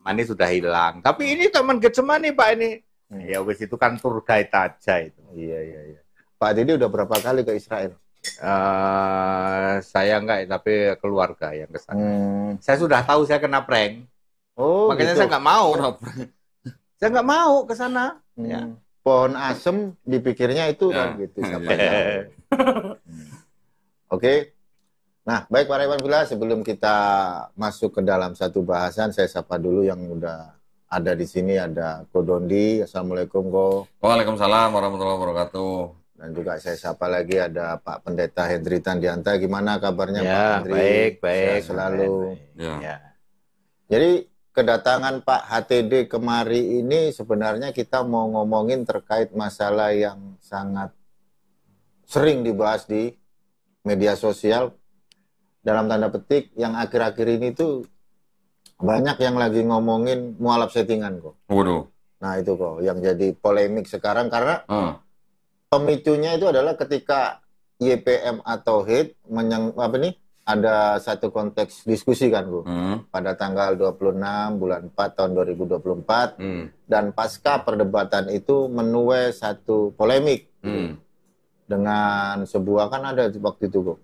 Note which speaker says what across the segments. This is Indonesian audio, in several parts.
Speaker 1: Getsemani sudah hilang. Tapi ini Taman Getsemani Pak ini. Ya wis itu kan tour guide aja itu.
Speaker 2: Iya. Pak Didi udah berapa kali ke Israel?
Speaker 1: Saya enggak, tapi keluarga yang ke sana. Saya sudah tahu saya kena prank.
Speaker 2: Oh,
Speaker 1: makanya
Speaker 2: gitu.
Speaker 1: saya nggak mau. Saya nggak mau ke sana. Ya.
Speaker 2: Pohon asem dipikirnya itu kan gitu. Oke. Nah, baik Pak Rewan Villa, sebelum kita masuk ke dalam satu bahasan, saya sapa dulu yang udah ada di sini. Ada Ko Dondi. Assalamualaikum Ko.
Speaker 3: Waalaikumsalam warahmatullahi wabarakatuh.
Speaker 2: Dan juga saya sapa lagi ada Pak Pendeta Hendri Tandianta. Gimana kabarnya
Speaker 1: ya,
Speaker 2: Pak Hendri?
Speaker 1: Baik.
Speaker 2: Selalu.
Speaker 3: Ya.
Speaker 2: Jadi kedatangan Pak HTD kemari ini sebenarnya kita mau ngomongin terkait masalah yang sangat sering dibahas di media sosial. Dalam tanda petik yang akhir-akhir ini tuh banyak yang lagi ngomongin mualaf settingan kok.
Speaker 3: Waduh.
Speaker 2: Nah itu kok yang jadi polemik sekarang karena pemicunya itu adalah ketika YPM atau HIT ada satu konteks diskusi kan Bu, pada tanggal 26 bulan 4 tahun 2024 dan pasca perdebatan itu menuai satu polemik dengan sebuah, kan ada waktu itu Bu,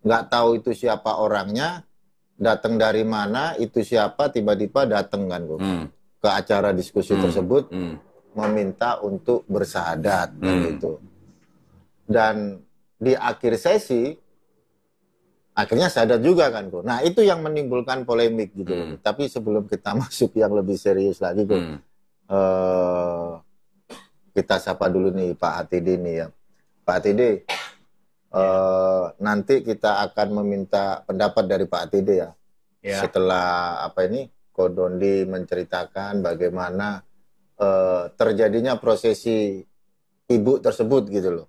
Speaker 2: nggak tahu itu siapa orangnya, datang dari mana, itu siapa, tiba-tiba datang kan Bu ke acara diskusi tersebut meminta untuk bersahadat gitu. Dan di akhir sesi akhirnya sahadat juga kan Bu. Nah itu yang menimbulkan polemik gitu. Tapi sebelum kita masuk yang lebih serius lagi Bu, kita sapa dulu nih Pak HTD nih ya. Pak HTD, nanti kita akan meminta pendapat dari Pak HTD ya. Setelah Ko Dondi menceritakan bagaimana terjadinya prosesi ibu tersebut gitu loh.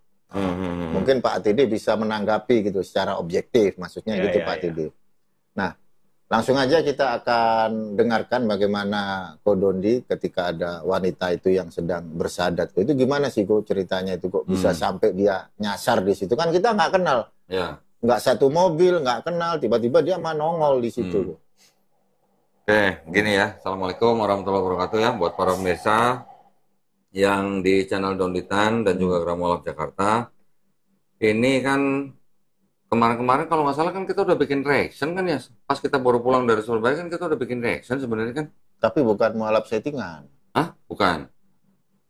Speaker 2: Mungkin Pak HTD bisa menanggapi gitu secara objektif, maksudnya gitu Pak HTD. Nah, langsung aja kita akan dengarkan bagaimana Ko Dondi ketika ada wanita itu yang sedang bersahadat. Itu gimana sih Ko ceritanya itu kok bisa sampai dia nyasar di situ? Kan kita nggak kenal, nggak satu mobil, nggak kenal, tiba-tiba dia nongol di situ.
Speaker 3: Oke, gini ya. Assalamualaikum warahmatullahi wabarakatuh ya buat para pemirsa yang di channel Donditan dan juga Gramolab Jakarta. Ini kan kemarin-kemarin kalau nggak salah kan kita udah bikin reaction kan ya. Pas kita baru pulang dari Surabaya kan kita udah bikin reaction sebenarnya kan.
Speaker 2: Tapi bukan mualaf settingan.
Speaker 3: Hah? Bukan.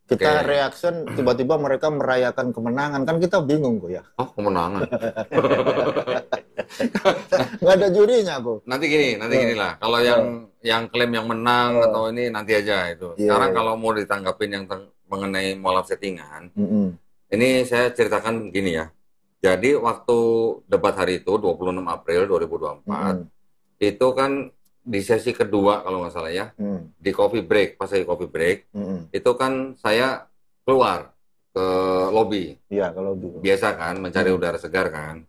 Speaker 2: Kita reaction tiba-tiba mereka merayakan kemenangan, kan kita bingung kok ya.
Speaker 3: Oh, kemenangan.
Speaker 2: Nggak ada jurinya kok.
Speaker 3: Nanti gini lah. Kalau yang klaim yang menang atau ini nanti aja itu. Sekarang kalau mau ditanggapin yang mengenai mualaf settingan, ini saya ceritakan gini ya. Jadi waktu debat hari itu 26 April 2024 itu kan di sesi kedua kalau nggak salah ya, di coffee break, pas lagi coffee break, itu kan saya keluar ke lobi.
Speaker 2: Iya, ke lobi.
Speaker 3: Biasa kan, mencari udara segar kan.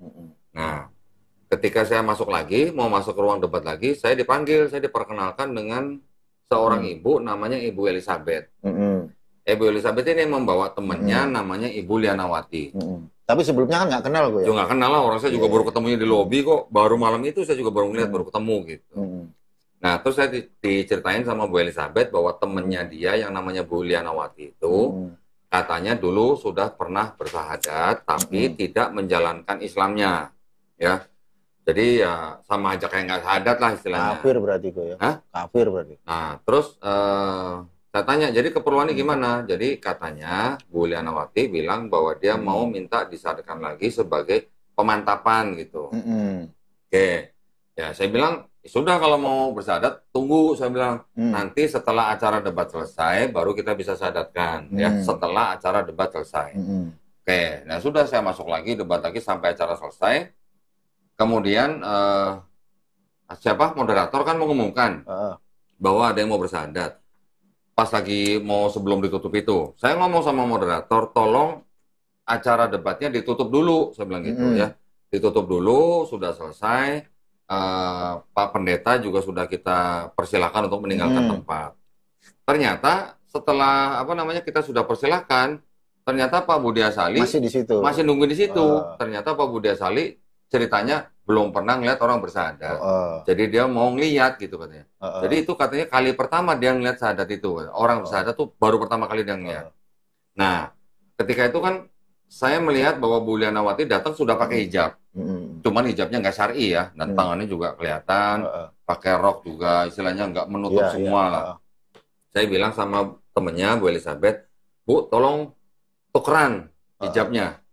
Speaker 3: Nah, ketika saya masuk lagi, mau masuk ke ruang debat lagi, saya dipanggil, saya diperkenalkan dengan seorang ibu, namanya Ibu Elizabeth. Ibu Elizabeth ini membawa temannya, namanya Ibu Lianawati.
Speaker 2: Tapi sebelumnya kan nggak kenal gue ya?
Speaker 3: Nggak kenal lah, orang saya juga baru ketemunya di lobi kok. Baru malam itu saya juga baru ngeliat, baru ketemu gitu. Nah, terus saya diceritain sama Bu Elizabeth bahwa temennya dia yang namanya Bu Lianawati itu katanya dulu sudah pernah bersahadat tapi tidak menjalankan Islamnya, ya. Jadi ya sama aja kayak nggak sahadat lah istilahnya.
Speaker 2: Kafir berarti kok ya?
Speaker 3: Hah?
Speaker 2: Kafir berarti.
Speaker 3: Nah, terus saya tanya, jadi keperluannya gimana? Jadi katanya Bu Lianawati bilang bahwa dia mau minta disadarkan lagi sebagai pemantapan gitu. Oke, ya saya bilang sudah kalau mau bersahadat tunggu, saya bilang nanti setelah acara debat selesai baru kita bisa sadatkan ya, setelah acara debat selesai. Oke, nah sudah saya masuk lagi debat lagi sampai acara selesai. Kemudian siapa moderator kan mengumumkan bahwa ada yang mau bersahadat. Pas lagi mau sebelum ditutup itu, saya ngomong sama moderator, tolong acara debatnya ditutup dulu, saya bilang gitu ya. Ditutup dulu, sudah selesai. Pak Pendeta juga sudah kita persilahkan untuk meninggalkan tempat. Ternyata setelah kita sudah persilahkan, ternyata Pak Budi Asali
Speaker 2: masih di situ.
Speaker 3: Masih nunggu di situ. Ternyata Pak Budi Asali ceritanya belum pernah ngeliat orang bersyahadat. Jadi dia mau ngeliat gitu katanya. Jadi itu katanya kali pertama dia ngeliat syahadat itu. Orang bersyahadat tuh baru pertama kali dia ngeliat. Nah, ketika itu kan saya melihat bahwa Bu Lianawati datang sudah pakai hijab. Cuman hijabnya nggak syar'i ya, dan tangannya juga kelihatan, pakai rok juga, istilahnya nggak menutup semua lah. Saya bilang sama temennya Bu Elizabeth, Bu, tolong tukeran hijabnya.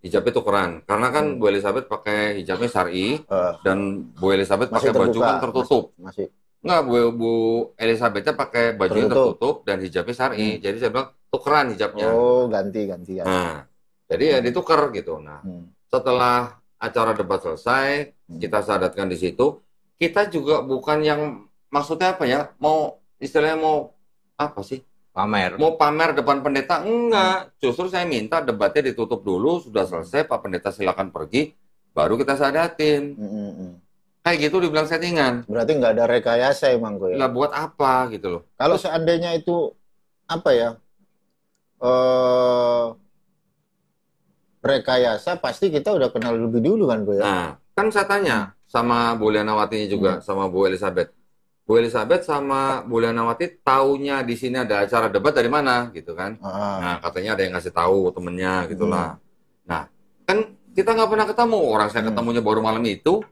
Speaker 3: Hijabnya tukeran, karena kan Bu Elizabeth pakai hijabnya syar'i dan Bu Elizabeth pakai baju kan tertutup. Enggak, Bu Elizabethnya pakai baju tertutup dan hijabnya syar'i. Jadi saya bilang tukeran hijabnya.
Speaker 2: Oh, ganti.
Speaker 3: Nah, jadi ya ditukar gitu. Nah, setelah acara debat selesai, kita syahadatkan di situ. Kita juga bukan yang maksudnya apa ya? Mau istilahnya mau apa sih?
Speaker 1: Pamer.
Speaker 3: Mau pamer depan pendeta? Enggak. Justru saya minta debatnya ditutup dulu, sudah selesai, Pak Pendeta silakan pergi, baru kita syahadatin. Kayak gitu dibilang settingan.
Speaker 2: Berarti nggak ada rekayasa emang kok ya?
Speaker 3: Lah buat apa gitu loh.
Speaker 2: Kalau seandainya itu, apa ya, rekayasa, pasti kita udah kenal lebih dulu kan kok ya?
Speaker 3: Nah, kan saya tanya sama Bu Lianawati juga, sama Bu Elizabeth. Bu Elizabeth sama Bu Lianawati taunya di sini ada acara debat dari mana gitu kan? Nah, katanya ada yang ngasih tahu temennya gitulah. Nah, kan kita nggak pernah ketemu, orang saya ketemunya baru malam itu.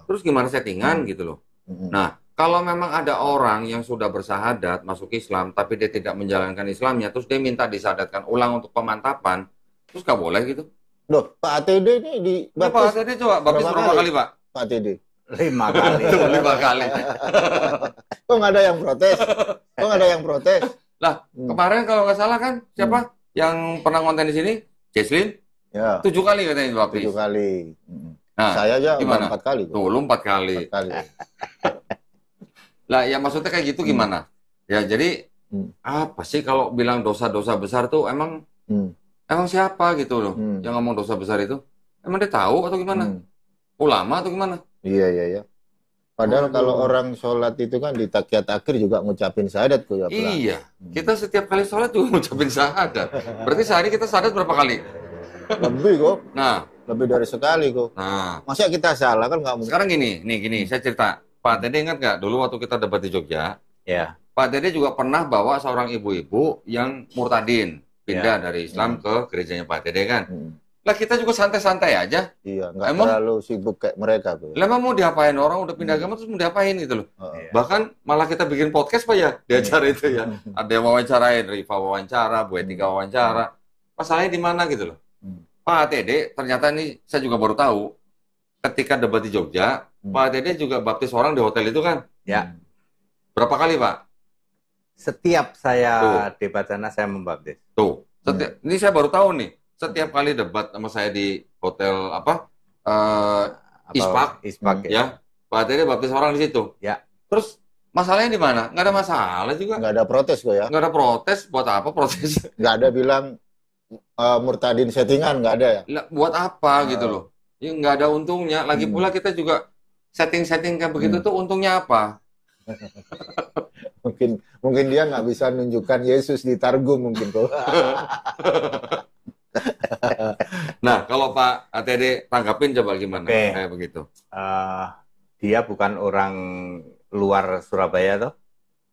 Speaker 3: Terus gimana settingan gitu loh. Nah, kalau memang ada orang yang sudah bersyahadat masuk Islam tapi dia tidak menjalankan Islamnya, terus dia minta disyahadatkan ulang untuk pemantapan, terus nggak boleh gitu.
Speaker 2: Loh, Pak ATD ini di
Speaker 3: Pak ATD coba baptis berapa kali Pak?
Speaker 2: Pak ATD
Speaker 1: 5 kali.
Speaker 3: 5 kali.
Speaker 2: Kok nggak ada yang protes? Kok nggak ada yang protes?
Speaker 3: Lah, kemarin kalau nggak salah kan, siapa yang pernah konten di sini? Jesslyn?
Speaker 2: Ya.
Speaker 3: 7 kali katanya baptis.
Speaker 2: 7 kali.
Speaker 3: Nah,
Speaker 2: saya aja
Speaker 3: gimana?
Speaker 2: 4 kali.
Speaker 3: Tuh, lu 4 kali.
Speaker 2: 4 kali.
Speaker 3: Lah, ya maksudnya kayak gitu gimana? Ya, jadi apa sih kalau bilang dosa-dosa besar tuh emang siapa gitu loh yang ngomong dosa besar itu? Emang dia tahu atau gimana? Ulama atau gimana?
Speaker 2: Iya. Padahal kalau orang sholat itu kan di takiyat akhir juga ngucapin syahadat kok ya.
Speaker 3: Iya. Kita setiap kali sholat juga ngucapin syahadat. Berarti sehari kita syahadat berapa kali?
Speaker 2: Lebih kok.
Speaker 3: Nah,
Speaker 2: lebih dari sekali kok.
Speaker 3: Nah,
Speaker 2: masa kita salah kan nggak mungkin.
Speaker 3: Sekarang gini, saya cerita. Pak Tede ingat nggak dulu waktu kita debat di Jogja?
Speaker 1: Ya.
Speaker 3: Pak Tede juga pernah bawa seorang ibu-ibu yang murtadin pindah dari Islam ke gerejanya Pak Tede kan? Lah kita juga santai-santai aja.
Speaker 2: Iya, nggak terlalu sibuk kayak mereka tuh.
Speaker 3: Lah mau diapain, orang udah pindah agama terus mau diapain gitu loh. Bahkan malah kita bikin podcast Pak ya di acara itu ya. Ada yang wawancarain, Rifa wawancara, Bu Etika wawancara. Masalahnya di mana gitu loh. Pak Tede ternyata ini saya juga baru tahu ketika debat di Jogja, Pak Tede juga baptis orang di hotel itu kan?
Speaker 1: Ya.
Speaker 3: Berapa kali Pak?
Speaker 1: Setiap saya debat sana saya membaptis.
Speaker 3: Tuh. Ini saya baru tahu nih. Setiap kali debat sama saya di hotel Ispak ya, Pak Tede baptis orang di situ.
Speaker 1: Ya.
Speaker 3: Terus masalahnya di mana? Nggak ada masalah juga.
Speaker 2: Nggak ada protes kok ya.
Speaker 3: Nggak ada protes. Buat apa protes?
Speaker 2: Nggak ada bilang murtadin settingan, nggak ada ya.
Speaker 3: Buat apa gitu loh? Ya nggak ada untungnya. Lagi pula kita juga setting-setting kayak begitu tuh untungnya apa?
Speaker 2: mungkin dia nggak bisa nunjukkan Yesus di Targum mungkin tuh.
Speaker 3: Nah, kalau Pak ATD tanggapin coba gimana kayak begitu?
Speaker 1: Dia bukan orang luar Surabaya toh?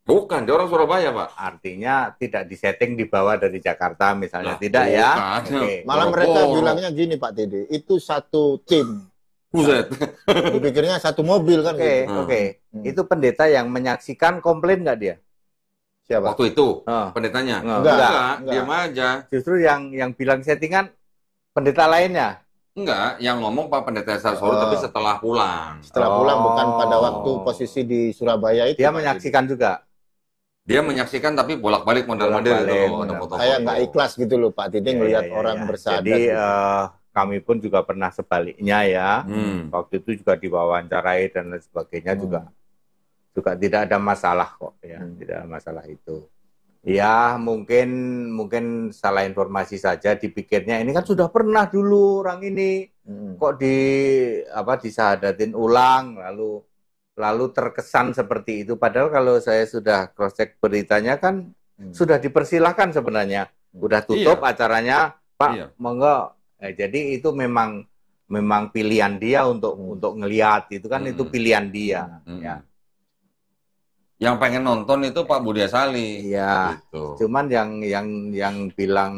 Speaker 3: Bukan, dia orang Surabaya, Pak.
Speaker 1: Artinya tidak disetting dibawa dari Jakarta misalnya, tidak ya?
Speaker 2: Malah mereka bilangnya gini Pak Tede, itu satu tim.
Speaker 3: Buset.
Speaker 2: Dipikirnya satu mobil kan.
Speaker 1: Oke. Itu pendeta yang menyaksikan komplain nggak dia?
Speaker 2: Siapa?
Speaker 3: Waktu itu pendetanya? Enggak, diam aja.
Speaker 1: Justru yang bilang settingan pendeta lainnya?
Speaker 3: Enggak, yang ngomong Pak Pendeta Sarsoro tapi setelah pulang.
Speaker 2: Setelah pulang, bukan pada waktu posisi di Surabaya itu.
Speaker 1: Dia menyaksikan juga?
Speaker 3: Dia menyaksikan tapi bolak-balik mondar-mandir itu.
Speaker 2: Saya nggak ikhlas gitu loh Pak Tede ngelihat orang bersyahadat.
Speaker 1: Jadi kami pun juga pernah sebaliknya ya. Waktu itu juga diwawancarai dan lain sebagainya juga tidak ada masalah kok ya, tidak ada masalah itu. Ya mungkin salah informasi saja, dipikirnya ini kan sudah pernah dulu orang ini kok disahadatin ulang lalu terkesan seperti itu. Padahal kalau saya sudah cross check beritanya kan sudah dipersilahkan sebenarnya, udah tutup acaranya Pak, monggo. Jadi itu memang memang pilihan dia untuk ngelihat itu kan itu pilihan dia. Ya.
Speaker 3: Yang pengen nonton itu Pak Budi Asali.
Speaker 1: Iya. Gitu. Cuman yang bilang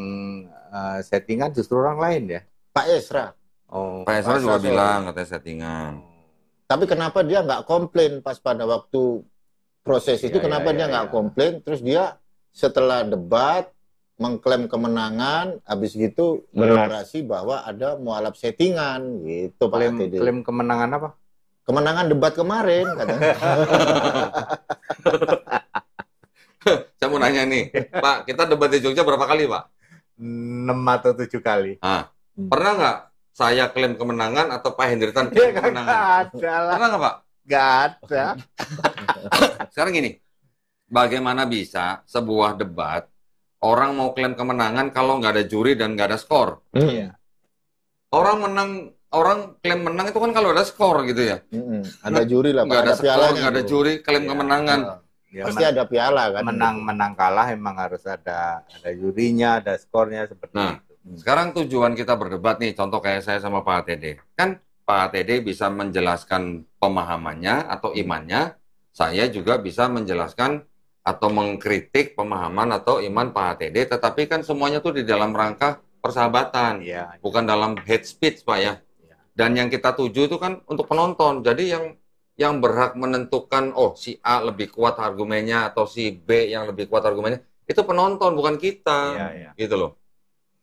Speaker 1: settingan justru orang lain ya.
Speaker 2: Pak Esra.
Speaker 3: Oh. Pak Esra juga bilang katanya settingan.
Speaker 2: Tapi kenapa dia nggak komplain pas pada waktu proses itu? Kenapa dia nggak komplain? Terus dia setelah debat mengklaim kemenangan, habis gitu bernarasi bahwa ada mualaf settingan, gitu Pak ATD.
Speaker 1: Klaim kemenangan apa?
Speaker 2: Kemenangan debat kemarin, katanya.
Speaker 3: Saya mau nanya nih, Pak, kita debat di Jogja berapa kali, Pak?
Speaker 1: 6 atau 7 kali.
Speaker 3: Pernah nggak saya klaim kemenangan atau Pak Hendritan klaim kemenangan?
Speaker 1: Nggak ada lah.
Speaker 3: Pernah nggak, Pak?
Speaker 1: Nggak ada.
Speaker 3: Sekarang gini, bagaimana bisa sebuah debat orang mau klaim kemenangan kalau nggak ada juri dan nggak ada skor? Orang klaim menang itu kan kalau ada skor gitu ya.
Speaker 2: Ada juri lah, Pak.
Speaker 3: Nggak ada skor, nggak ada juri, klaim kemenangan.
Speaker 2: Ya, pasti ada piala kan.
Speaker 1: Menang kalah emang harus ada jurinya, ada skornya seperti itu.
Speaker 3: Sekarang tujuan kita berdebat nih, contoh kayak saya sama Pak ATD. Kan Pak ATD bisa menjelaskan pemahamannya atau imannya, saya juga bisa menjelaskan atau mengkritik pemahaman atau iman Pak ATD, tetapi kan semuanya tuh di dalam rangka persahabatan, bukan dalam hate speech, Pak ya. Dan yang kita tuju itu kan untuk penonton. Jadi yang berhak menentukan si A lebih kuat argumennya atau si B yang lebih kuat argumennya itu penonton, bukan kita. Gitu loh.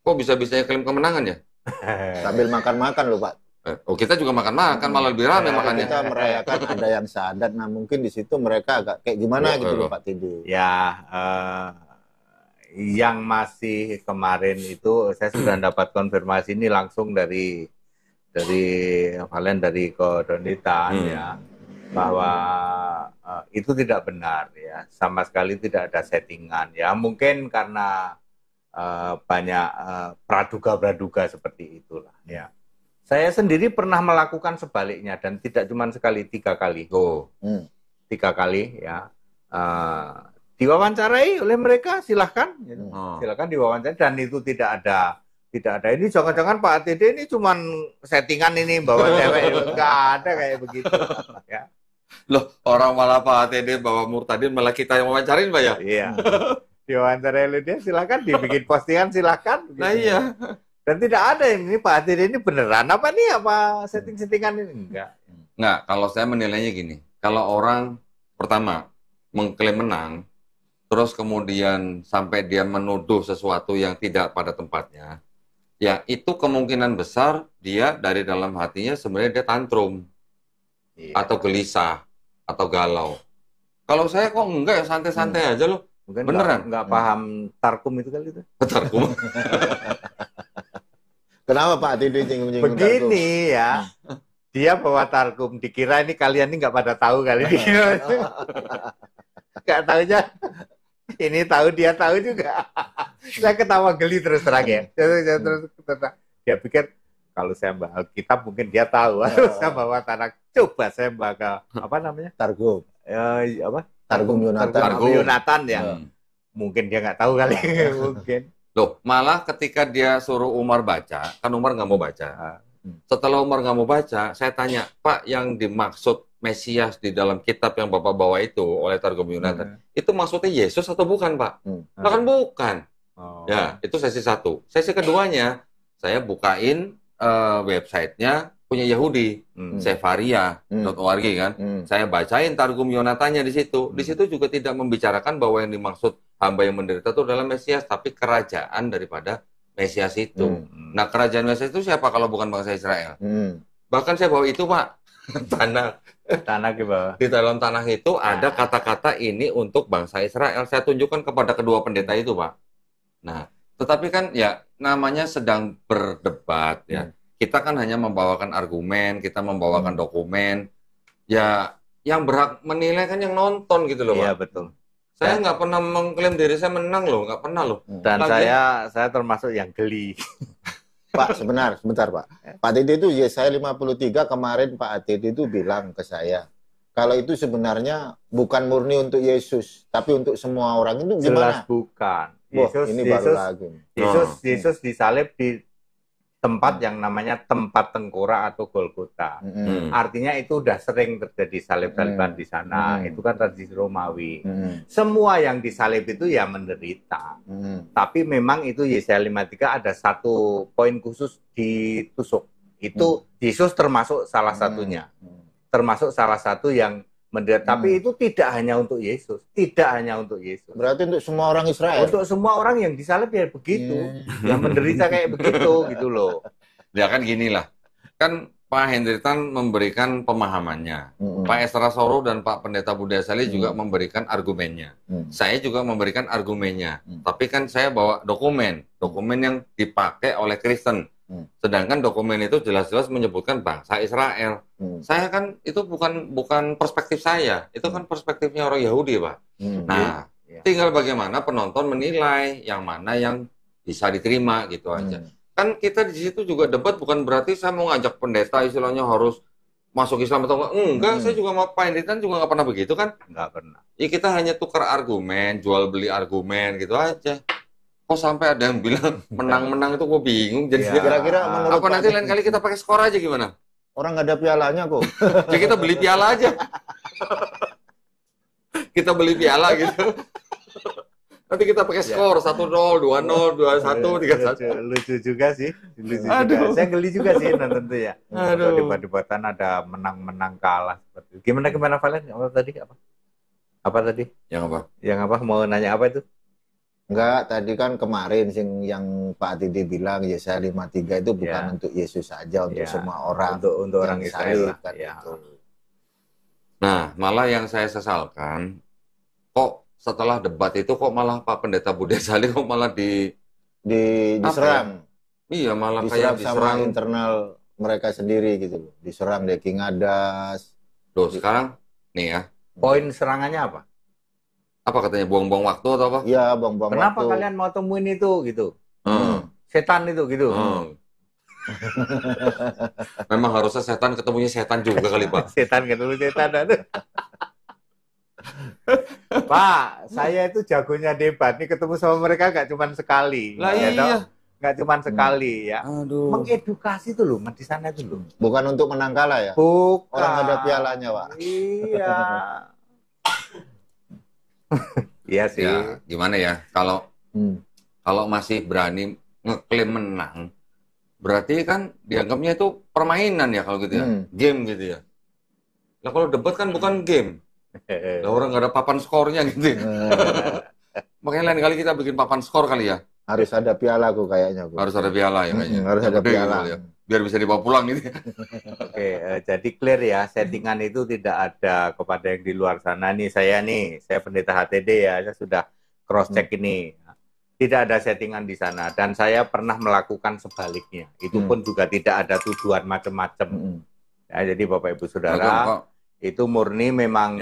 Speaker 3: Kok bisa-bisanya klaim kemenangan ya?
Speaker 2: Sambil makan-makan loh, Pak.
Speaker 3: Kita juga makan-makan, malah lebih ramai makannya.
Speaker 2: Kita merayakan ada yang syahadat. Nah, mungkin di situ mereka agak kayak gimana gitu loh, Pak Tidi.
Speaker 1: Ya, yang masih kemarin itu saya sudah dapat konfirmasi ini langsung dari Valen dari Kodonitan ya, bahwa itu tidak benar ya, sama sekali tidak ada settingan ya, mungkin karena banyak praduga seperti itulah ya. Saya sendiri pernah melakukan sebaliknya dan tidak cuma sekali, 3 kali. 3 kali ya. Diwawancarai oleh mereka, silahkan diwawancarai, dan itu tidak ada ini jangan-jangan Pak ATD ini cuman settingan ini bawa cewek, nggak ada kayak begitu ya.
Speaker 3: Loh, orang malah Pak ATD bawa Murtadin malah kita yang wawancarin, Pak ya?
Speaker 1: Iya. Diwawancarai oleh dia, silakan dibikin postingan, silakan.
Speaker 3: Nah iya.
Speaker 1: Dan tidak ada ini Pak ATD ini beneran apa nih, apa setting-settingan ini?
Speaker 3: Enggak, kalau saya menilainya gini. Kalau orang pertama mengklaim menang, terus kemudian sampai dia menuduh sesuatu yang tidak pada tempatnya, ya itu kemungkinan besar dia dari dalam hatinya sebenarnya dia tantrum atau gelisah atau galau. Kalau saya kok enggak ya, santai-santai aja loh.
Speaker 1: Mungkin
Speaker 3: beneran
Speaker 1: nggak paham tarkum itu kali itu.
Speaker 3: Tarkum.
Speaker 2: Kenapa Pak Tidi nyinggung-nyinggung tarkum?
Speaker 1: Begini ya, dia bawa tarkum, dikira ini kalian ini nggak pada tahu kali ini. Nggak tahunya. Ini tahu, dia tahu juga. Saya ketawa geli terus terang ya. Dia pikir kalau saya bawa kitab mungkin dia tahu. Saya bawa tanah. Coba saya bawa apa namanya?
Speaker 2: Targum.
Speaker 1: Targum
Speaker 2: Yonatan.
Speaker 1: Targum Yonatan ya. Mungkin dia nggak tahu kali. Mungkin.
Speaker 3: Loh, malah ketika dia suruh Umar baca, kan Umar nggak mau baca. Setelah Umar nggak mau baca, saya tanya, Pak, yang dimaksud Mesias di dalam kitab yang Bapak bawa itu oleh Targum Yonatan, itu maksudnya Yesus atau bukan, Pak? Nah, kan bukan. Ya, itu sesi 1. Sesi keduanya, saya bukain websitenya punya Yahudi, sefaria.org kan. Saya bacain Targum Yonatannya di situ. Di situ juga tidak membicarakan bahwa yang dimaksud hamba yang menderita itu adalah Mesias, tapi kerajaan daripada Mesias itu. Nah, kerajaan Mesias itu siapa kalau bukan bangsa Israel? Bahkan saya bawa itu, Pak. Tanah di bawah. Di dalam tanah itu ada kata-kata ini untuk bangsa Israel. Saya tunjukkan kepada kedua pendeta itu, Pak. Nah, tetapi kan ya namanya sedang berdebat ya. Kita kan hanya membawakan argumen, kita membawakan dokumen. Ya, yang berhak menilai kan yang nonton gitu loh, Pak.
Speaker 1: Iya, betul.
Speaker 3: Saya nggak pernah mengklaim diri saya menang loh, nggak pernah loh.
Speaker 1: Dan saya termasuk yang geli.
Speaker 2: Pak, sebentar Pak. Pak Tidi itu Yesaya 53 kemarin Pak Tidi itu bilang ke saya, kalau itu sebenarnya bukan murni untuk Yesus, tapi untuk semua orang. Itu gimana?
Speaker 1: Jelas bukan.
Speaker 2: Yesus, ini baru lagi.
Speaker 1: Yesus disalib di tempat yang namanya tempat tengkorak atau Golgota. Artinya itu udah sering terjadi salib-saliban di sana. Itu kan tradisi Romawi. Semua yang disalib itu ya menderita. Tapi memang itu Yesaya 53 ada satu poin khusus ditusuk. Itu Yesus termasuk salah satunya. Termasuk salah satu yang menderita. Tapi itu tidak hanya untuk Yesus. Tidak hanya untuk Yesus.
Speaker 2: Berarti untuk semua orang Israel?
Speaker 1: Untuk semua orang yang disalib ya begitu. Yang menderita kayak begitu gitu loh.
Speaker 3: Ya kan gini lah. Kan Pak Hendritan memberikan pemahamannya. Pak Esra Soro dan Pak Pendeta Budaya Sali juga memberikan argumennya. Saya juga memberikan argumennya. Tapi kan saya bawa dokumen. Dokumen yang dipakai oleh Kristen. Sedangkan dokumen itu jelas-jelas menyebutkan bangsa Israel. Saya kan itu bukan perspektif saya, itu kan perspektifnya orang Yahudi, Pak. Nah, tinggal bagaimana penonton menilai yang mana yang bisa diterima gitu aja. Kan kita di situ juga debat bukan berarti saya mau ngajak pendeta istilahnya harus masuk Islam atau enggak. Enggak, saya juga mau Pak Hendritan juga nggak pernah begitu kan?
Speaker 1: Nggak pernah.
Speaker 3: Ya kita hanya tukar argumen, jual beli argumen gitu aja. Kok sampai ada yang bilang menang-menang itu gue bingung. Jadi
Speaker 2: kira-kira
Speaker 3: apa nanti lain kali kita pakai skor aja gimana?
Speaker 2: Orang nggak ada pialanya kok.
Speaker 3: Ya kita beli piala aja. Kita beli piala gitu. Nanti kita pakai skor 1-0, 2-0, 2-1, 3-1.
Speaker 1: Lucu juga sih. Lucu juga. Saya geli juga sih nonton itu ya.
Speaker 3: Aduh.
Speaker 1: Debat-debatan ada menang-menang kalah seperti itu. Gimana Valen? Apa tadi? Apa tadi?
Speaker 3: Yang apa?
Speaker 1: Yang apa? Mau nanya apa itu?
Speaker 2: Enggak, tadi kan kemarin yang Pak Tidi bilang Yesaya 53 itu bukan untuk Yesus saja, untuk semua orang.
Speaker 1: Untuk orang Israel.
Speaker 2: Kan itu.
Speaker 3: Nah, malah yang saya sesalkan, kok setelah debat itu kok malah Pak Pendeta Budaya Sali kok malah
Speaker 2: diserang.
Speaker 3: Iya, malah
Speaker 2: diserang
Speaker 3: kayak
Speaker 2: sama internal mereka sendiri gitu. Diserang Deki Ngadas.
Speaker 3: Loh, sekarang nih ya.
Speaker 1: Poin serangannya apa?
Speaker 3: Apa katanya, buang-buang waktu atau apa?
Speaker 2: Iya, buang-buang waktu.
Speaker 1: Kenapa kalian mau temuin itu gitu? Setan itu gitu.
Speaker 3: Memang harusnya setan ketemunya setan juga kali, Pak.
Speaker 1: Setan ketemu setan. Pak, saya itu jagonya debat. Nih ketemu sama mereka nggak cuma sekali.
Speaker 3: Lah iya.
Speaker 1: Nggak cuma sekali ya.
Speaker 3: Aduh.
Speaker 1: Mengedukasi itu loh, di sana itu loh.
Speaker 2: Bukan untuk menang kalah ya?
Speaker 1: Bukan.
Speaker 2: Orang nggak ada pialanya, Pak.
Speaker 1: Iya. Iya sih.
Speaker 3: Ya, gimana ya? Kalau masih berani ngeklaim menang, berarti kan dianggapnya itu permainan ya kalau gitu ya, game gitu ya. Nah kalau debat kan bukan game. Lah orang nggak ada papan skornya gitu. Makanya lain kali kita bikin papan skor kali ya.
Speaker 2: Harus ada piala kok kayaknya.
Speaker 3: Harus ada piala ya kayaknya.
Speaker 2: Harus ada piala.
Speaker 3: Gitu, ya. Biar bisa dibawa pulang gitu.
Speaker 1: Oke, jadi clear ya, settingan itu tidak ada kepada yang di luar sana nih. Saya pendeta HTD ya, saya sudah cross check ini. Tidak ada settingan di sana dan saya pernah melakukan sebaliknya. Itu pun juga tidak ada tuduhan macam-macam. Ya, jadi Bapak Ibu Saudara, itu murni memang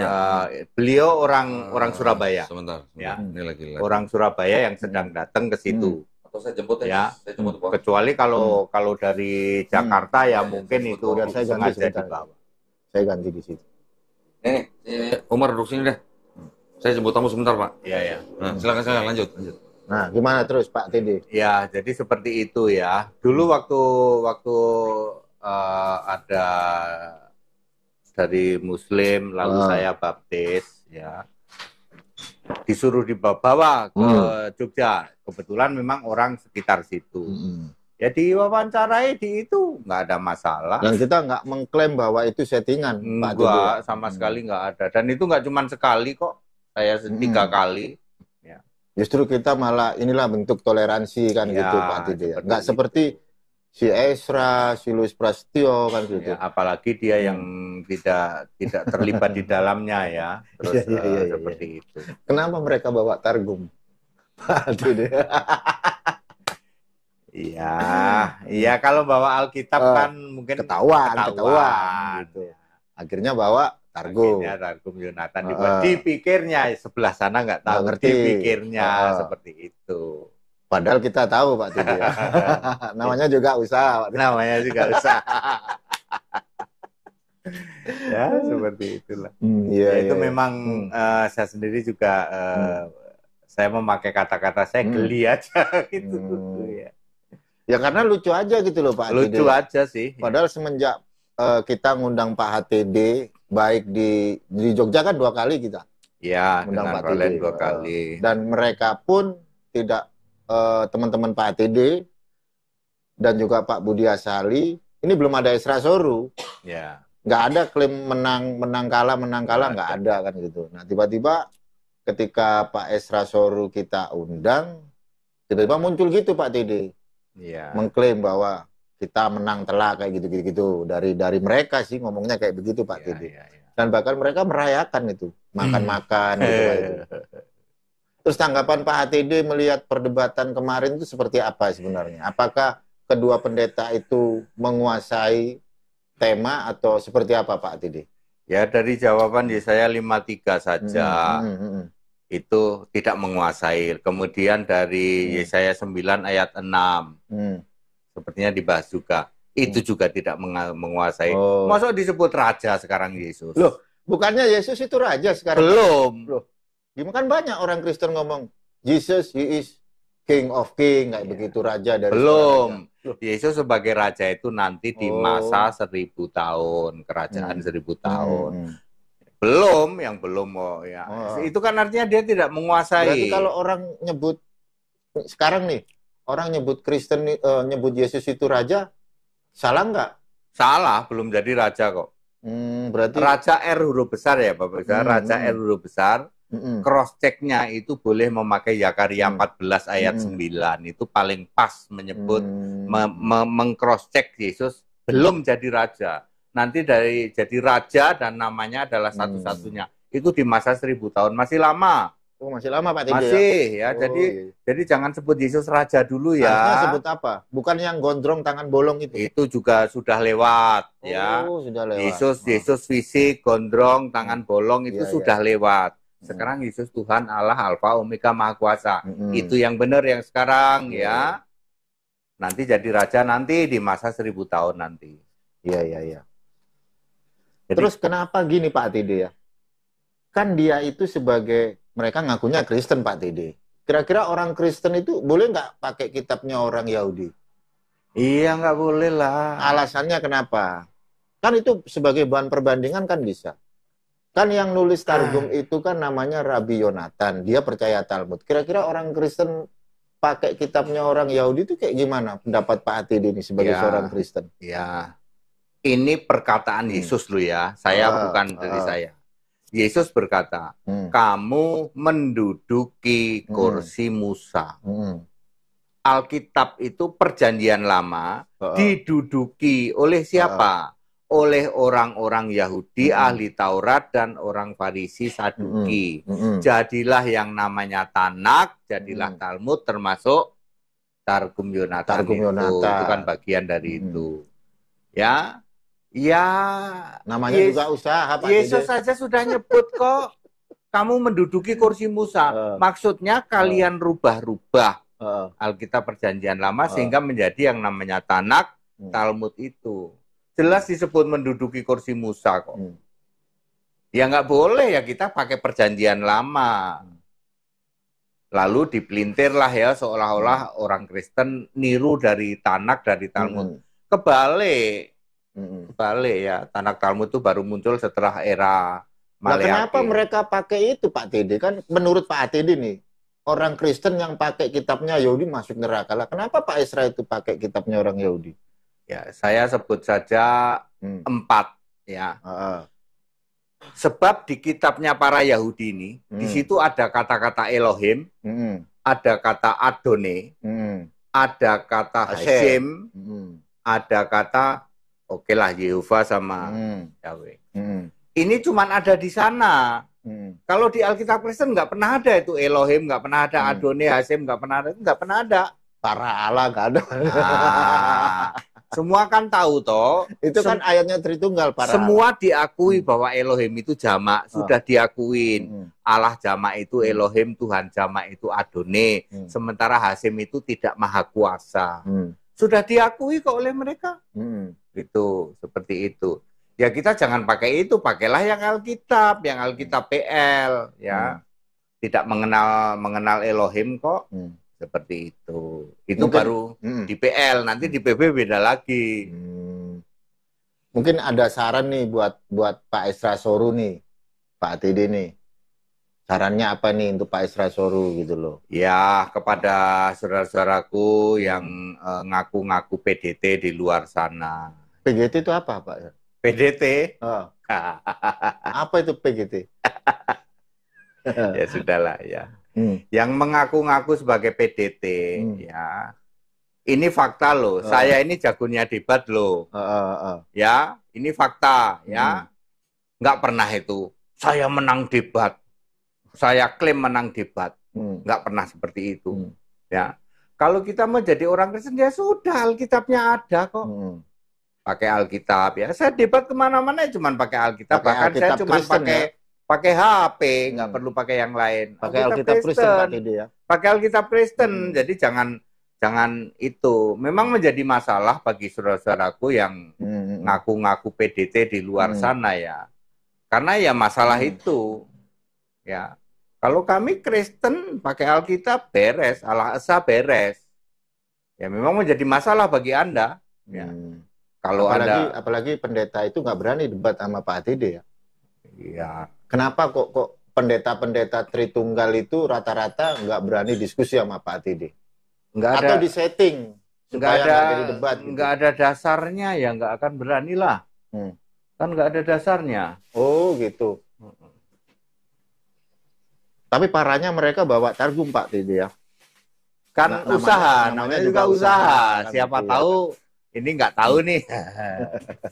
Speaker 1: beliau orang Surabaya.
Speaker 3: Sebentar.
Speaker 1: Ya.
Speaker 3: Ini lagi.
Speaker 1: Orang Surabaya yang sedang datang ke situ.
Speaker 3: Saya jemput
Speaker 1: ya,
Speaker 3: saya jemput,
Speaker 1: kecuali kalau dari Jakarta ya mungkin itu
Speaker 2: saya
Speaker 1: sengaja dibawa.
Speaker 2: Saya ganti di situ.
Speaker 3: Umar duduk sini deh. Saya jemput tamu sebentar, Pak.
Speaker 1: Iya, ya.
Speaker 3: Nah, silakan lanjut.
Speaker 2: Nah, gimana terus Pak Tidi?
Speaker 1: Ya, jadi seperti itu ya. Dulu waktu ada dari Muslim lalu saya baptis ya. Disuruh dibawa ke Jogja. Kebetulan memang orang sekitar situ. Ya diwawancarai di itu nggak ada masalah.
Speaker 2: Dan kita nggak mengklaim bahwa itu settingan, Pak Tidi.
Speaker 1: Enggak, sama sekali nggak ada. Dan itu nggak cuma sekali kok. Saya 3 kali. Ya.
Speaker 2: Justru kita malah inilah bentuk toleransi kan
Speaker 1: ya,
Speaker 2: gitu Pak Tidi. Nggak seperti si Esra, si Louis Prasetyo kan gitu.
Speaker 1: Ya, apalagi dia yang tidak terlibat di dalamnya ya. Terus seperti itu.
Speaker 2: Kenapa mereka bawa targum?
Speaker 1: Iya kalau bawa Alkitab kan mungkin
Speaker 2: ketahuan
Speaker 1: gitu.
Speaker 2: Akhirnya bawa targum.
Speaker 1: Akhirnya targum Yonatan dipikirnya sebelah sana nggak tahu,
Speaker 2: ngerti.
Speaker 1: Dipikirnya seperti itu.
Speaker 2: Padahal kita tahu Pak Tidi. Namanya juga usaha.
Speaker 1: Namanya juga usaha. Ya seperti itulah. Itu memang saya sendiri juga saya memakai kata-kata saya geli aja gitu ya.
Speaker 2: Ya karena lucu aja gitu loh Pak HTD.
Speaker 1: Lucu aja sih.
Speaker 2: Padahal semenjak kita ngundang Pak HTD, baik di Jogja kan 2 kali kita.
Speaker 1: Ya, dengan Roland 2 kali.
Speaker 2: Dan mereka pun tidak, teman-teman Pak HTD dan juga Pak Budi Asali, ini belum ada Esra Soru.
Speaker 1: Ya.
Speaker 2: Nggak ada klaim menang kalah nggak ada kan gitu. Nah tiba-tiba ketika Pak Esra Soru kita undang, tiba-tiba muncul gitu Pak TD, mengklaim bahwa kita menang telak kayak gitu dari mereka sih ngomongnya kayak begitu Pak TD. Dan bahkan mereka merayakan itu, makan-makan gitu Pak itu. Terus tanggapan Pak HTD melihat perdebatan kemarin itu seperti apa sebenarnya? Apakah kedua pendeta itu menguasai tema atau seperti apa Pak Tidi?
Speaker 1: Ya dari jawaban Yesaya 53 saja itu tidak menguasai. Kemudian dari Yesaya 9 ayat 6 sepertinya dibahas juga. Itu juga tidak menguasai. Masa disebut raja sekarang Yesus?
Speaker 2: Loh, bukannya Yesus itu raja sekarang?
Speaker 1: Belum.
Speaker 2: Loh, gimana kan banyak orang Kristen ngomong Jesus, he is King of King, kayak begitu raja dari
Speaker 1: belum. Yesus sebagai raja itu nanti di masa 1000 tahun, kerajaan 1000 tahun. Belum, yang belum ya. Itu kan artinya dia tidak menguasai.
Speaker 2: Berarti kalau orang nyebut sekarang nih, orang nyebut Kristen nyebut Yesus itu raja, salah nggak?
Speaker 1: Salah, belum jadi raja kok.
Speaker 2: Berarti
Speaker 1: raja R huruf besar ya Bapak. Raja R huruf besar. Cross check-nya itu boleh memakai Zakaria 14 ayat 9. Itu paling pas menyebut mengcross check Yesus belum jadi raja. Nanti dari jadi raja dan namanya adalah satu-satunya. Itu di masa 1000 tahun, masih lama.
Speaker 2: Oh, masih lama Pak Tidi.
Speaker 1: Masih ya. Jadi jangan sebut Yesus raja dulu ya.
Speaker 2: Harusnya sebut apa? Bukan yang gondrong tangan bolong itu.
Speaker 1: Itu juga sudah lewat ya.
Speaker 2: Sudah lewat.
Speaker 1: Yesus fisik, gondrong, tangan bolong itu sudah lewat. Sekarang Yesus Tuhan Allah Alfa Omega Maha Kuasa. Itu yang benar yang sekarang ya. Nanti jadi raja nanti di masa 1000 tahun nanti.
Speaker 2: Iya. Terus kenapa gini Pak Tidi ya? Kan dia itu sebagai, mereka ngakunya Kristen Pak Tidi. Kira-kira orang Kristen itu boleh nggak pakai kitabnya orang Yahudi?
Speaker 1: Iya, nggak boleh lah.
Speaker 2: Alasannya kenapa? Kan itu sebagai bahan perbandingan kan bisa. Kan yang nulis Targum itu kan namanya Rabbi Yonatan. Dia percaya Talmud. Kira-kira orang Kristen pakai kitabnya orang Yahudi itu kayak gimana pendapat Pak Atidi ini sebagai seorang Kristen?
Speaker 1: Ya, ini perkataan Yesus lu ya. Saya bukan dari saya. Yesus berkata, kamu menduduki kursi Musa. Alkitab itu perjanjian lama diduduki oleh siapa? Oleh orang-orang Yahudi, ahli Taurat, dan orang Farisi Saduki. Jadilah yang namanya Tanak, jadilah Talmud, termasuk Targum Yonatan. Itu kan bagian dari itu. Ya,
Speaker 2: namanya juga usaha Pak.
Speaker 1: Yesus saja sudah nyebut kok, kamu menduduki kursi Musa. Maksudnya kalian rubah-rubah Alkitab perjanjian lama sehingga menjadi yang namanya Tanak, Talmud itu. Jelas disebut menduduki kursi Musa kok. Ya nggak boleh ya kita pakai perjanjian lama. Lalu dipelintirlah ya seolah-olah orang Kristen niru dari Tanak, dari Talmud. Kebalik ya. Tanak Talmud itu baru muncul setelah era Maleakhi.
Speaker 2: Nah, kenapa mereka pakai itu Pak Tidi? Kan menurut Pak Tidi nih, orang Kristen yang pakai kitabnya Yahudi masuk neraka lah. Kenapa Pak Esra itu pakai kitabnya orang Yahudi?
Speaker 1: Ya, saya sebut saja 4 ya. Sebab di kitabnya para Yahudi ini, di situ ada kata-kata Elohim, ada kata Adone, ada kata Hashem, ada kata Yehova sama Yahweh. Ini cuma ada di sana. Kalau di Alkitab Kristen nggak pernah ada itu Elohim, nggak pernah ada Adone, Hashem, nggak pernah ada.
Speaker 2: Para Allah nggak ada.
Speaker 1: Semua kan tahu toh.
Speaker 2: Itu kan ayatnya Tritunggal para.
Speaker 1: Semua diakui bahwa Elohim itu jamak, sudah diakuin. Allah jamak itu Elohim, Tuhan jamak itu Adone. Sementara Hashem itu tidak maha kuasa. Sudah diakui kok oleh mereka. Itu seperti itu. Ya kita jangan pakai itu, pakailah yang Alkitab PL ya. Tidak mengenal Elohim kok. seperti itu. Itu mungkin, baru di PL, nanti di PB beda lagi.
Speaker 2: Mungkin ada saran nih buat Pak Esra Soru nih, Pak ATD nih. Sarannya apa nih untuk Pak Esra Soru gitu loh?
Speaker 1: Ya, kepada saudara-saudaraku yang ngaku-ngaku PDT di luar sana.
Speaker 2: PGT itu apa, Pak?
Speaker 1: PDT?
Speaker 2: Oh. Apa itu PGT?
Speaker 1: Ya sudahlah ya. Yang mengaku-ngaku sebagai PDT, ya. Ini fakta loh. Saya ini jagonya debat loh. Ya, ini fakta ya. Nggak pernah itu. Saya menang debat. Saya klaim menang debat. Nggak pernah seperti itu. Ya. Kalau kita mau jadi orang Kristen, ya sudah, Alkitabnya ada kok. Pakai Alkitab ya. Saya debat kemana-mana cuma pakai Alkitab. Bahkan Alkitab saya cuma pakai HP, nggak perlu pakai yang lain.
Speaker 2: Pakai Alkitab Kristen, Pak Dede ya.
Speaker 1: Pakai Alkitab Kristen. Jadi jangan itu. Memang menjadi masalah bagi saudara-saudaraku yang ngaku-ngaku PDT di luar sana ya. Karena ya masalah itu. Ya. Kalau kami Kristen pakai Alkitab beres, Al-Aqsa beres. Ya memang menjadi masalah bagi Anda. Ya. Kalau
Speaker 2: apalagi pendeta itu nggak berani debat sama Pak ATD ya.
Speaker 1: Iya.
Speaker 2: Kenapa kok pendeta-pendeta Tritunggal itu rata-rata nggak berani diskusi sama Pak ATD? Atau disetting supaya nggak jadi debat?
Speaker 1: Nggak ada dasarnya ya nggak akan berani lah. Kan nggak ada dasarnya.
Speaker 2: Oh gitu. Tapi parahnya mereka bawa targum Pak ATD ya.
Speaker 1: Kan namanya juga usaha. Siapa tahu ini nggak tahu nih.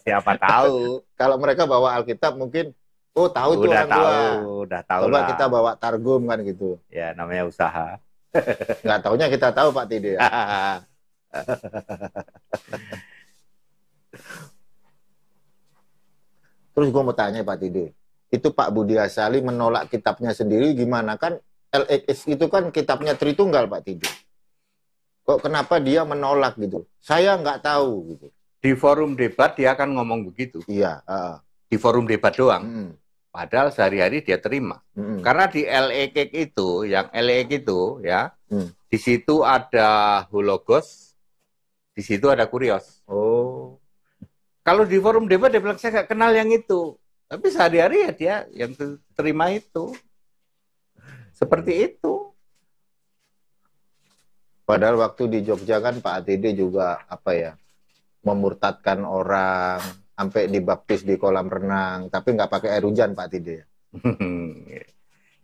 Speaker 1: Siapa tahu.
Speaker 2: Kalau mereka bawa Alkitab mungkin tahu tuh orang tua.
Speaker 1: Udah tahu.
Speaker 2: Coba
Speaker 1: lah.
Speaker 2: kita bawa targum kan gitu.
Speaker 1: Ya namanya usaha.
Speaker 2: Nggak taunya kita tahu Pak Tide ya. Terus gue mau tanya Pak Tide, itu Pak Budi Asali menolak kitabnya sendiri gimana? Kan LXX itu kan kitabnya Tritunggal Pak Tide. Kok kenapa dia menolak gitu? Saya nggak tahu gitu.
Speaker 1: Di forum debat dia akan ngomong begitu.
Speaker 2: Iya.
Speaker 1: Di forum debat doang. Padahal sehari-hari dia terima. Karena di LXX itu, yang LXX itu ya, di situ ada Hologos, di situ ada Kurios.
Speaker 2: Oh.
Speaker 1: Kalau di forum debat dia bilang saya nggak kenal yang itu. Tapi sehari-hari ya dia yang terima itu. Seperti itu.
Speaker 2: Padahal waktu di Jogja kan Pak ATD juga memurtadkan orang, sampai dibaptis di kolam renang, tapi nggak pakai air hujan Pak ATD.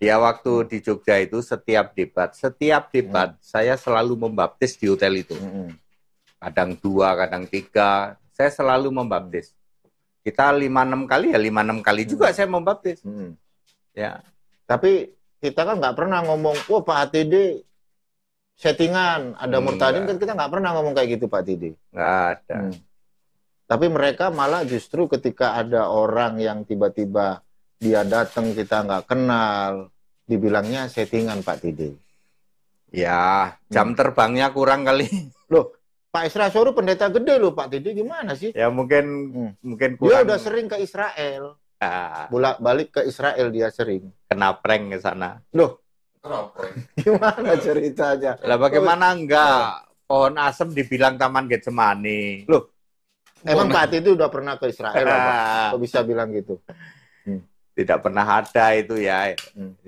Speaker 1: Ya waktu di Jogja itu setiap debat saya selalu membaptis di hotel itu. Kadang 2, kadang 3, saya selalu membaptis. Kita 5-6 kali ya 5-6 kali juga saya membaptis. Ya.
Speaker 2: Tapi kita kan nggak pernah ngomong, Pak ATD settingan, ada murtadin, kan kita nggak pernah ngomong kayak gitu Pak ATD.
Speaker 1: Nggak ada.
Speaker 2: Tapi mereka malah justru ketika ada orang yang tiba-tiba dia datang kita nggak kenal, dibilangnya settingan Pak Tide.
Speaker 1: Ya, jam terbangnya kurang kali.
Speaker 2: Loh, Pak Esra Soru pendeta gede loh Pak Tide, gimana sih?
Speaker 1: Ya mungkin kurang.
Speaker 2: Dia udah sering ke Israel. Bolak-balik ke Israel dia sering.
Speaker 1: Kena prank ke sana.
Speaker 2: Loh, gimana ceritanya?
Speaker 1: Lah bagaimana enggak? Pohon asem dibilang Taman Getsemani.
Speaker 2: Loh, emang Pak Tide udah pernah ke Israel apa? Kok bisa bilang gitu?
Speaker 1: Tidak pernah ada itu ya.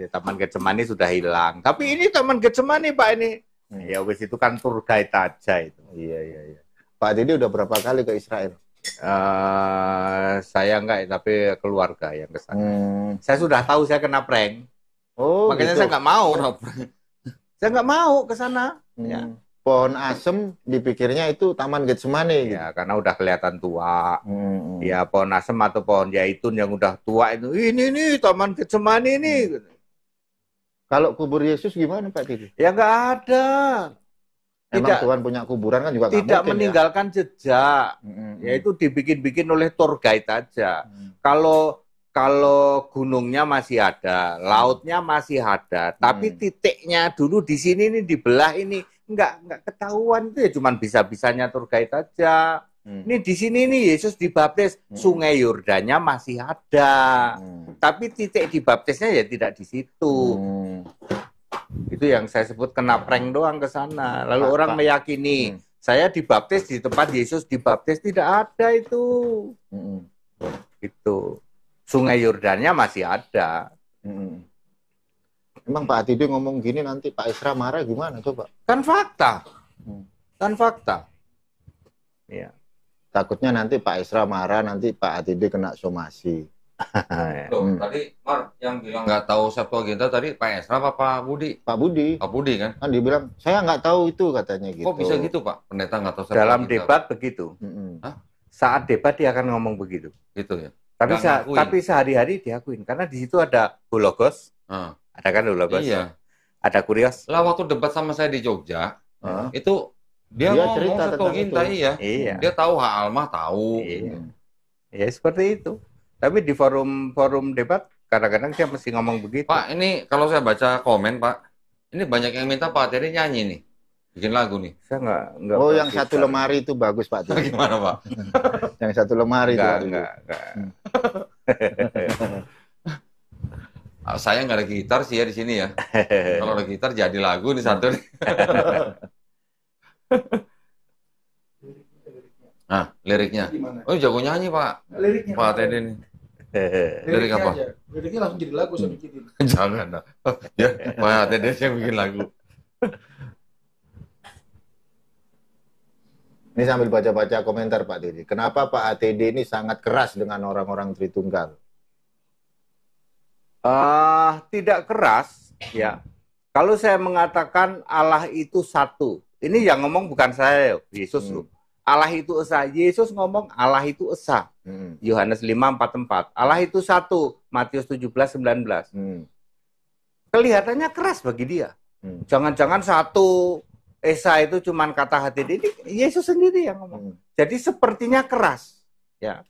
Speaker 1: Taman Getsemani sudah hilang. Tapi ini Taman Getsemani Pak ini. Ya wis itu kan tour guide aja itu.
Speaker 2: Iya. Pak Tide udah berapa kali ke Israel?
Speaker 1: Saya enggak, tapi keluarga yang ke sana. Saya sudah tahu saya kena prank.
Speaker 2: Oh,
Speaker 1: makanya
Speaker 2: gitu.
Speaker 1: saya nggak mau. Saya nggak mau ke sana. Ya.
Speaker 2: Pohon asem dipikirnya itu Taman Getsemani.
Speaker 1: Ya, karena udah kelihatan tua. Ya, pohon asem atau pohon zaitun yang udah tua itu. Ini nih Taman Getsemani ini.
Speaker 2: Kalau kubur Yesus gimana Pak Tide?
Speaker 1: Ya nggak ada.
Speaker 2: Emang Tuhan punya kuburan kan juga nggak
Speaker 1: tidak
Speaker 2: mungkin,
Speaker 1: meninggalkan jejak. Ya itu dibikin-bikin oleh tour guide aja. Kalau gunungnya masih ada, lautnya masih ada, tapi titiknya dulu di sini nih dibelah ini nggak ketahuan, itu ya cuman bisa-bisanya tour guide aja. Ini di sini nih Yesus dibaptis, Sungai Yordannya masih ada, tapi titik dibaptisnya ya tidak di situ. Itu yang saya sebut kena prank doang ke sana. Lalu orang meyakini saya dibaptis di tempat Yesus dibaptis, tidak ada itu. Itu Sungai Yordannya masih ada.
Speaker 2: Emang Pak Atideh ngomong gini nanti Pak Isra marah gimana coba?
Speaker 1: Kan fakta. Kan fakta. Ya.
Speaker 2: Takutnya nanti Pak Isra marah, nanti Pak Atideh kena somasi.
Speaker 3: Loh, tadi Mar yang bilang nggak tahu Septuaginta tadi Pak Esra apa Pak Budi?
Speaker 2: Pak Budi.
Speaker 3: Pak Budi kan?
Speaker 2: Kan dia bilang, saya nggak tahu itu katanya gitu.
Speaker 3: Kok bisa gitu Pak? Pendeta nggak tahu Septuaginta.
Speaker 1: Dalam debat begitu. Saat debat dia akan ngomong begitu.
Speaker 3: Gitu ya?
Speaker 1: Tapi sehari-hari diakuin. Karena di situ ada Hologos. Ada kan Hologos? Iya. Ada Kurios.
Speaker 3: Lah waktu debat sama saya di Jogja, itu dia ngomong Septuaginta, iya. Dia tahu hak almah, tahu.
Speaker 1: Iya. Ya seperti itu. Tapi di forum debat kadang-kadang dia mesti ngomong begitu.
Speaker 3: Pak, ini kalau saya baca komen Pak, ini banyak yang minta Pak Atideh nyanyi nih, bikin lagu nih.
Speaker 1: Saya nggak.
Speaker 2: Oh, yang satu lemari itu bagus Pak Atideh.
Speaker 3: Gimana Pak?
Speaker 2: Yang satu lemari itu.
Speaker 1: Enggak.
Speaker 3: Saya nggak ada gitar sih ya di sini ya. Kalau ada gitar jadi lagu nih satu nih. Nah, liriknya. Oh, jago nyanyi Pak.
Speaker 4: Liriknya.
Speaker 3: Pak Atideh nih. Lirik apa?
Speaker 4: Aja. Liriknya langsung jadi lagu saya bikin.
Speaker 3: Jangan dah. Ya, Pak Atideh yang bikin lagu.
Speaker 2: Ini sambil baca-baca komentar Pak Didi. Kenapa Pak Atideh ini sangat keras dengan orang-orang Tritunggal?
Speaker 1: Tidak keras, ya. Kalau saya mengatakan Allah itu satu, ini yang ngomong bukan saya, Yesus loh. Allah itu esa. Yesus ngomong Allah itu esa. Yohanes 5:44. Allah itu satu. Matius 17:19. Kelihatannya keras bagi dia. Jangan-jangan satu esa itu cuman kata hati dia. Ini Yesus sendiri yang ngomong. Jadi sepertinya keras. Ya.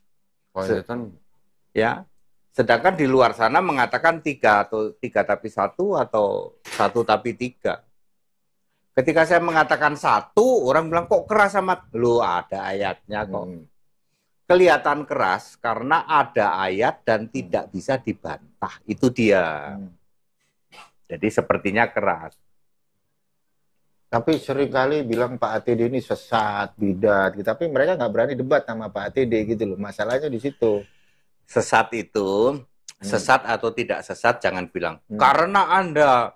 Speaker 1: Ya. Sedangkan di luar sana mengatakan tiga tapi satu atau satu tapi tiga. Ketika saya mengatakan satu, orang bilang kok keras amat. Loh, ada ayatnya kok. Kelihatan keras karena ada ayat dan tidak bisa dibantah. Itu dia. Jadi sepertinya keras.
Speaker 2: Tapi seringkali bilang Pak Atideh ini sesat, bidat. Tapi mereka nggak berani debat sama Pak Atideh gitu loh. Masalahnya di situ.
Speaker 1: Sesat itu, sesat atau tidak sesat jangan bilang. Karena Anda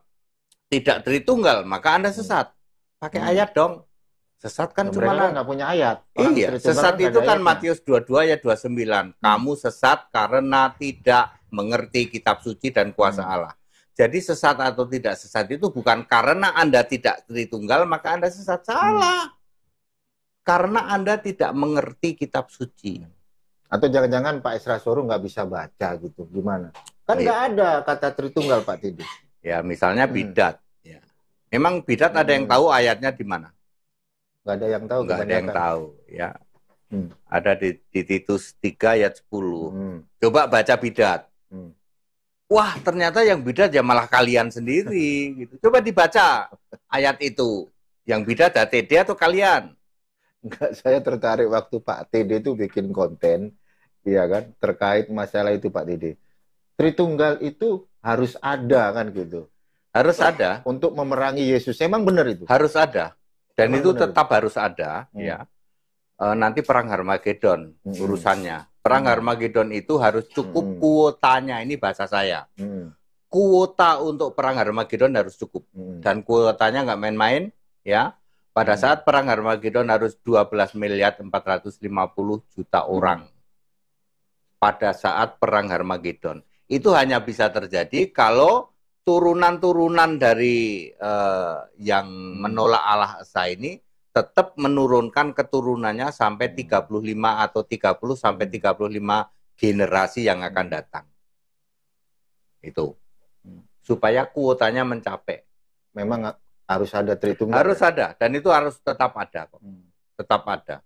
Speaker 1: tidak Tritunggal, maka Anda sesat. Pakai ayat dong. Sesat kan cuma
Speaker 2: nggak punya ayat.
Speaker 1: Iya, sesat itu kan Matius 22 ayat 29. Kamu sesat karena tidak mengerti kitab suci dan kuasa Allah. Jadi sesat atau tidak sesat itu bukan karena Anda tidak Tritunggal, maka Anda sesat. Salah. Karena Anda tidak mengerti kitab suci.
Speaker 2: Atau jangan-jangan Pak Isra Soru nggak bisa baca gitu. Gimana? Kan nggak ada kata Tritunggal Pak Atideh.
Speaker 1: Ya, misalnya bidat. Ya. Memang bidat ada yang tahu ayatnya di mana?
Speaker 2: Nggak ada yang tahu.
Speaker 1: Nggak ada yang tahu. Ya. Ada di Titus 3 ayat 10. Coba baca bidat. Wah, ternyata yang bidat ya malah kalian sendiri. Gitu. Coba dibaca ayat itu. Yang bidat HTD atau kalian?
Speaker 2: Enggak, saya tertarik waktu Pak Atideh itu bikin konten, ya kan, terkait masalah itu Pak Atideh. Tritunggal itu harus ada kan gitu.
Speaker 1: Harus ada.
Speaker 2: Untuk memerangi Yesus. Emang benar itu?
Speaker 1: Harus ada. Dan emang itu tetap harus ada. Ya. Nanti perang Harmagedon urusannya. Perang Harmagedon itu harus cukup kuotanya. Ini bahasa saya. Kuota untuk perang Harmagedon harus cukup. Dan kuotanya nggak main-main. Ya. Pada saat perang Harmagedon harus 12.450.000.000 orang. Pada saat perang Harmagedon. Itu hanya bisa terjadi kalau turunan-turunan dari yang menolak Allah Esa ini tetap menurunkan keturunannya sampai 35 atau 30 sampai 35 generasi yang akan datang. Itu. Supaya kuotanya mencapai.
Speaker 2: Memang harus ada Tritunggal.
Speaker 1: Harus ada, dan itu harus tetap ada kok. Tetap ada.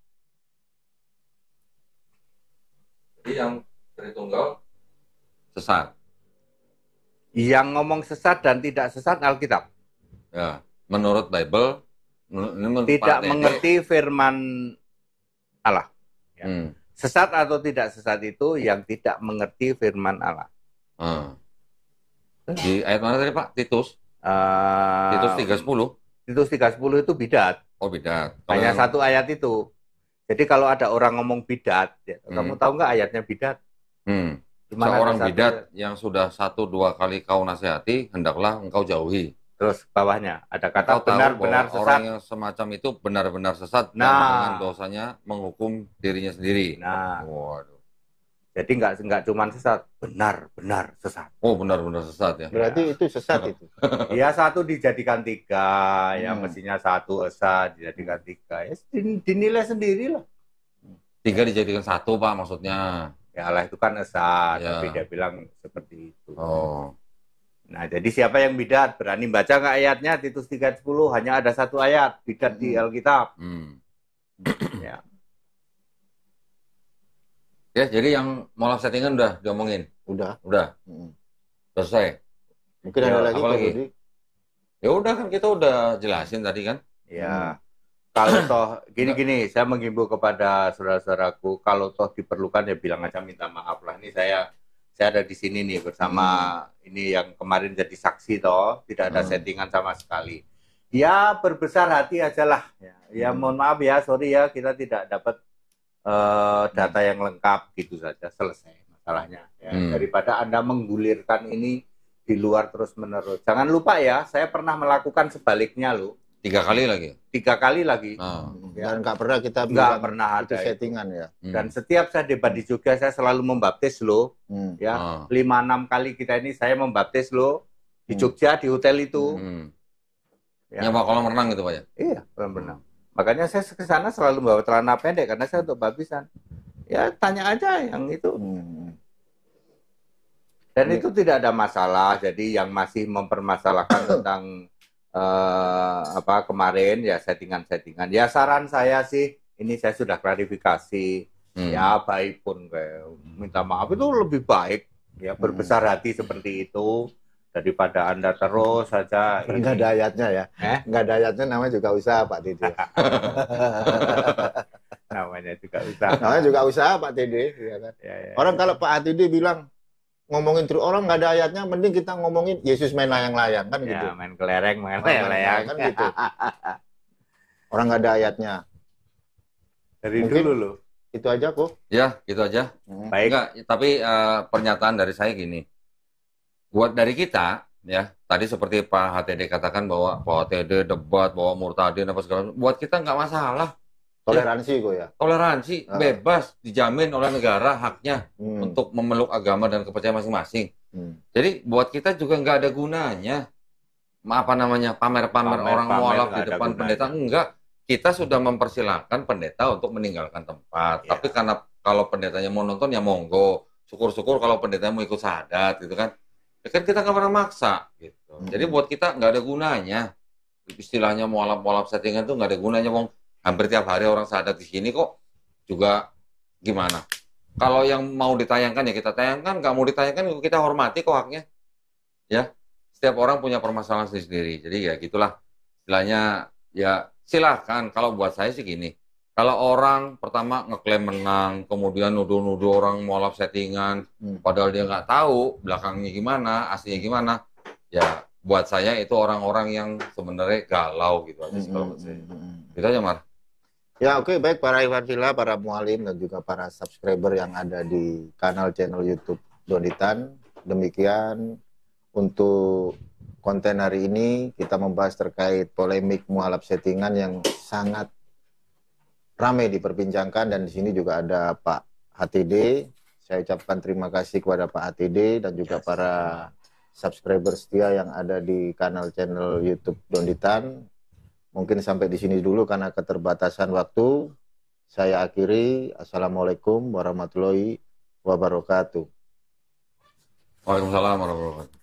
Speaker 3: Jadi yang Tritunggal sesat.
Speaker 1: Yang ngomong sesat dan tidak sesat Alkitab.
Speaker 3: Ya, menurut Bible
Speaker 1: tidak mengerti firman Allah. Ya. Sesat atau tidak sesat itu yang tidak mengerti firman Allah.
Speaker 3: Di ayat mana tadi Pak? Titus? Titus 3:10.
Speaker 1: Titus 3:10 itu bidat.
Speaker 3: Oh, bidat.
Speaker 1: Hanya satu ayat itu. Jadi kalau ada orang ngomong bidat, ya, kamu tahu nggak ayatnya bidat?
Speaker 3: Seorang bidat yang sudah 1-2 kali kau nasihati, hendaklah engkau jauhi.
Speaker 1: Terus bawahnya ada kata benar-benar sesat.
Speaker 3: Orang yang semacam itu benar-benar sesat dan dengan dosanya menghukum dirinya sendiri.
Speaker 1: Nah,
Speaker 3: waduh.
Speaker 1: Jadi nggak cuma sesat, benar-benar sesat.
Speaker 3: Oh, benar-benar sesat ya.
Speaker 2: Berarti itu sesat itu.
Speaker 1: Ya, satu dijadikan 3, ya mestinya 1 esa dijadikan 3. Ya dinilai sendirilah.
Speaker 3: 3 dijadikan 1, Pak, maksudnya.
Speaker 1: Ya Allah itu kan esa,
Speaker 3: Ya.
Speaker 1: tapi dia bilang seperti itu.
Speaker 3: Oh.
Speaker 1: Nah, jadi siapa yang bidat? Berani baca nggak ayatnya? Titus 3:10 hanya ada 1 ayat bidat di Alkitab. Ya.
Speaker 3: Ya, jadi yang molaf settingan udah diomongin.
Speaker 2: Udah.
Speaker 3: Selesai.
Speaker 2: Mungkin ada lagi
Speaker 3: apa
Speaker 2: Pak
Speaker 3: lagi?
Speaker 2: Budi?
Speaker 3: Ya udah kan kita udah jelasin tadi kan.
Speaker 1: Ya. Kalau toh gini-gini, saya menghimbau kepada saudara-saudaraku, kalau toh diperlukan ya bilang aja minta maaf lah. Ini saya ada di sini nih bersama ini yang kemarin jadi saksi toh, tidak ada settingan sama sekali. Ya berbesar hati aja lah. Ya mohon maaf ya, sorry ya kita tidak dapat data yang lengkap, gitu saja selesai masalahnya. Ya. Daripada Anda menggulirkan ini di luar terus-menerus. Jangan lupa ya, saya pernah melakukan sebaliknya loh.
Speaker 3: 3 kali lagi.
Speaker 1: 3 kali lagi.
Speaker 2: Dan nggak pernah kita
Speaker 1: nggak pernah
Speaker 2: itu
Speaker 1: ada
Speaker 2: settingan ya.
Speaker 1: Dan setiap saya debat di Jogja saya selalu membaptis loh. Ya, 5-6 kali kita ini saya membaptis loh di Jogja di hotel itu.
Speaker 3: Ya, Pak, kolam renang gitu Pak ya?
Speaker 1: Iya, kolam renang. Makanya saya ke sana selalu bawa celana pendek karena saya untuk baptisan. Ya tanya aja yang itu. Dan itu tidak ada masalah. Jadi yang masih mempermasalahkan tentang kemarin ya settingan-settingan. Ya saran saya sih ini saya sudah klarifikasi. Ya baik pun kayak minta maaf itu lebih baik ya berbesar hati seperti itu daripada Anda terus saja.
Speaker 2: Nggak ada ayatnya ya. Nggak ada ayatnya, namanya juga usaha Pak Dede.
Speaker 1: Namanya juga usaha.
Speaker 2: Namanya juga usaha Pak Dede. Ya kan? Orang kalau Pak Dede bilang ngomongin terus orang nggak ada ayatnya, mending kita ngomongin Yesus main layang-layang kan gitu.
Speaker 1: Ya, main kelereng, main layang-layang
Speaker 2: kan gitu. Orang nggak ada ayatnya.
Speaker 1: Dari
Speaker 2: Mungkin
Speaker 1: dulu loh.
Speaker 2: Itu aja kok.
Speaker 3: Ya, gitu aja.
Speaker 1: Baik.
Speaker 3: Enggak, tapi pernyataan dari saya gini. Buat dari kita, ya, tadi seperti Pak HTD katakan bahwa Pak HTD debat, bahwa murtadin apa segala macam, buat kita nggak masalah.
Speaker 2: Toleransi kok ya.
Speaker 3: Toleransi, bebas, dijamin oleh negara haknya untuk memeluk agama dan kepercayaan masing-masing. Jadi buat kita juga nggak ada gunanya, apa namanya, pamer-pamer orang mualaf di depan pendeta. Enggak, kita sudah mempersilahkan pendeta untuk meninggalkan tempat. Tapi karena kalau pendetanya mau nonton ya monggo. Syukur-syukur kalau pendetanya mau ikut syahadat gitu kan. Ya kan kita nggak pernah maksa gitu. Jadi buat kita nggak ada gunanya. Istilahnya mualaf-mualaf settingan tuh nggak ada gunanya, wong. Hampir tiap hari orang syahadat di sini kok juga gimana. Kalau yang mau ditayangkan ya kita tayangkan, nggak mau ditayangkan kita hormati kok haknya. Ya, setiap orang punya permasalahan sendiri. Jadi ya gitulah. Istilahnya ya silahkan. Kalau buat saya sih gini. Kalau orang pertama ngeklaim menang, kemudian nuduh-nuduh orang mualaf settingan, padahal dia nggak tahu belakangnya gimana, aslinya gimana, ya buat saya itu orang-orang yang sebenarnya galau gitu aja kalau menurut saya. Gitu aja, Mar.
Speaker 2: Ya oke, baik para Ikhwan Fillah, para mualim dan juga para subscriber yang ada di channel YouTube Donitan. Demikian untuk konten hari ini kita membahas terkait polemik mualaf settingan yang sangat ramai diperbincangkan, dan di sini juga ada Pak HTD. Saya ucapkan terima kasih kepada Pak HTD dan juga para subscriber setia yang ada di channel YouTube Donitan. Mungkin sampai di sini dulu karena keterbatasan waktu. Saya akhiri. Assalamualaikum warahmatullahi wabarakatuh.
Speaker 3: Waalaikumsalam warahmatullahi wabarakatuh.